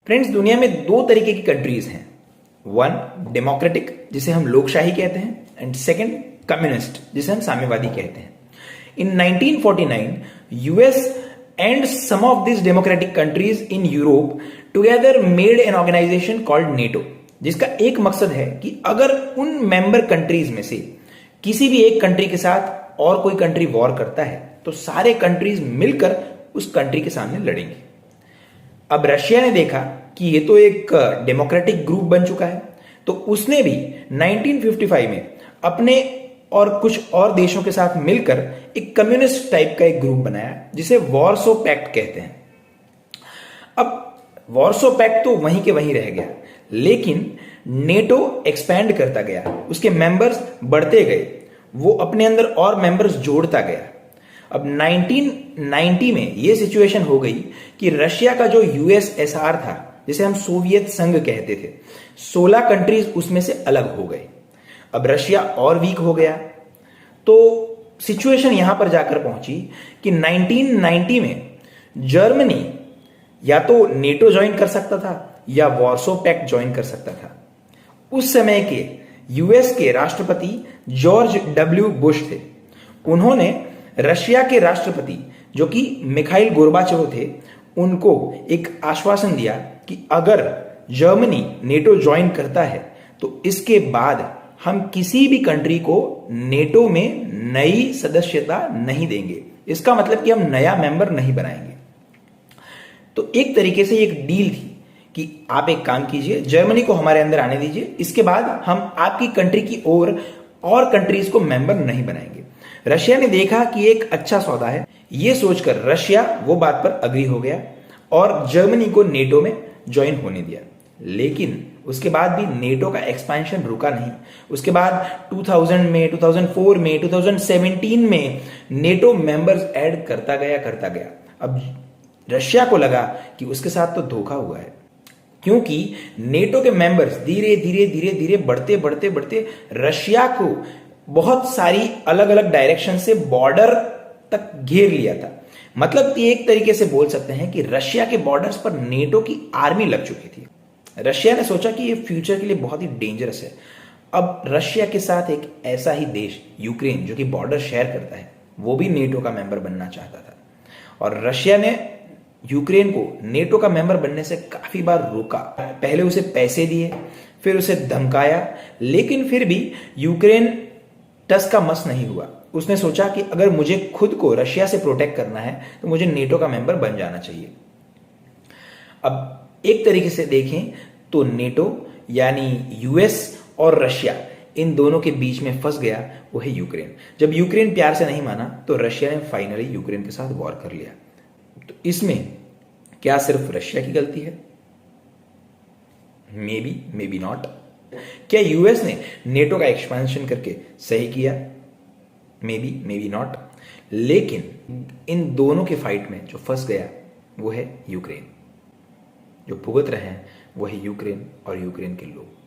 Friends, दुनिया में दो तरीके की कंट्रीज हैं। वन डेमोक्रेटिक, जिसे हम लोकशाही कहते हैं, एंड सेकंड कम्युनिस्ट, जिसे हम साम्यवादी कहते हैं। In 1949 US and some of this democratic countries in Europe together made an organisation called NATO, जिसका एक मकसद है कि अगर उन मेंबर कंट्रीज में से किसी भी एक कंट्री के साथ और कोई कंट्री वॉर करता है तो सारे कंट्रीज मिलकर उस कंट्री के सामने लड़ेंगे। अब रशिया ने देखा कि ये तो एक डेमोक्रेटिक ग्रुप बन चुका है, तो उसने भी 1955 में अपने और कुछ और देशों के साथ मिलकर एक कम्युनिस्ट टाइप का एक ग्रुप बनाया जिसे वॉर्सो पैक्ट कहते हैं। अब वॉर्सो पैक्ट तो वहीं के वहीं रह गया, लेकिन नेटो एक्सपैंड करता गया, उसके मेंबर्स बढ़ते गए, वो अपने अंदर और मेंबर्स जोड़ता गया। अब 1990 में यह सिचुएशन हो गई कि रशिया का जो यूएसएसआर था, जिसे हम सोवियत संघ कहते थे, 16 कंट्रीज उसमें से अलग हो गए। अब रशिया और वीक हो गया, तो सिचुएशन यहां पर जाकर पहुंची कि 1990 में जर्मनी या तो नेटो ज्वाइन कर सकता था या वॉर्सो पैक्ट ज्वाइन कर सकता था। उस समय के यूएस के राष्ट्रपति जॉर्ज डब्ल्यू बुश थे। उन्होंने रशिया के राष्ट्रपति जो कि मिखाइल गोर्बाचोव थे, उनको एक आश्वासन दिया कि अगर जर्मनी नेटो ज्वाइन करता है तो इसके बाद हम किसी भी कंट्री को नेटो में नई सदस्यता नहीं देंगे। इसका मतलब कि हम नया मेंबर नहीं बनाएंगे। तो एक तरीके से एक डील थी कि आप एक काम कीजिए, जर्मनी को हमारे अंदर आने दीजिए, इसके बाद हम आपकी कंट्री की और कंट्रीज को मेंबर नहीं बनाएंगे। रशिया ने देखा कि एक अच्छा सौदा है, यह सोचकर रशिया वो बात पर अग्री हो गया और जर्मनी को नेटो में ज्वाइन होने दिया। लेकिन उसके बाद भी नेटो का एक्सपेंशन रुका नहीं। उसके बाद 2000 में, 2004 में, 2017 में नेटो मेंबर्स ऐड करता गया। अब रशिया को लगा कि उसके साथ तो धोखा हुआ है, क्योंकि नेटो के मेंबर्स धीरे धीरे बढ़ते रशिया को बहुत सारी अलग अलग डायरेक्शन से बॉर्डर तक घेर लिया था। मतलब कि एक तरीके से बोल सकते हैं कि रशिया के बॉर्डर्स पर नेटो की आर्मी लग चुकी थी। रशिया ने सोचा कि ये फ्यूचर के लिए बहुत ही डेंजरस है। अब रशिया के साथ एक ऐसा ही देश यूक्रेन, जो कि बॉर्डर शेयर करता है, वो भी नेटो का मेंबर बनना चाहता था। और रशिया ने यूक्रेन को नेटो का मेंबर बनने से काफी बार रोका। पहले उसे पैसे दिए, फिर उसे धमकाया, लेकिन फिर भी यूक्रेन टस का मस नहीं हुआ। उसने सोचा कि अगर मुझे खुद को रशिया से प्रोटेक्ट करना है तो मुझे नेटो का मेंबर बन जाना चाहिए। अब एक तरीके से देखें तो नेटो यानी यूएस और रशिया, इन दोनों के बीच में फंस गया वो है यूक्रेन। जब यूक्रेन प्यार से नहीं माना तो रशिया ने फाइनली यूक्रेन के साथ वॉर कर लिया। तो इसमें क्या सिर्फ रशिया की गलती है? May be not. क्या यूएस ने नेटो का एक्सपेंशन करके सही किया? May be not. लेकिन इन दोनों के फाइट में जो फंस गया वो है यूक्रेन। जो भुगत रहे हैं वो है यूक्रेन और यूक्रेन के लोग।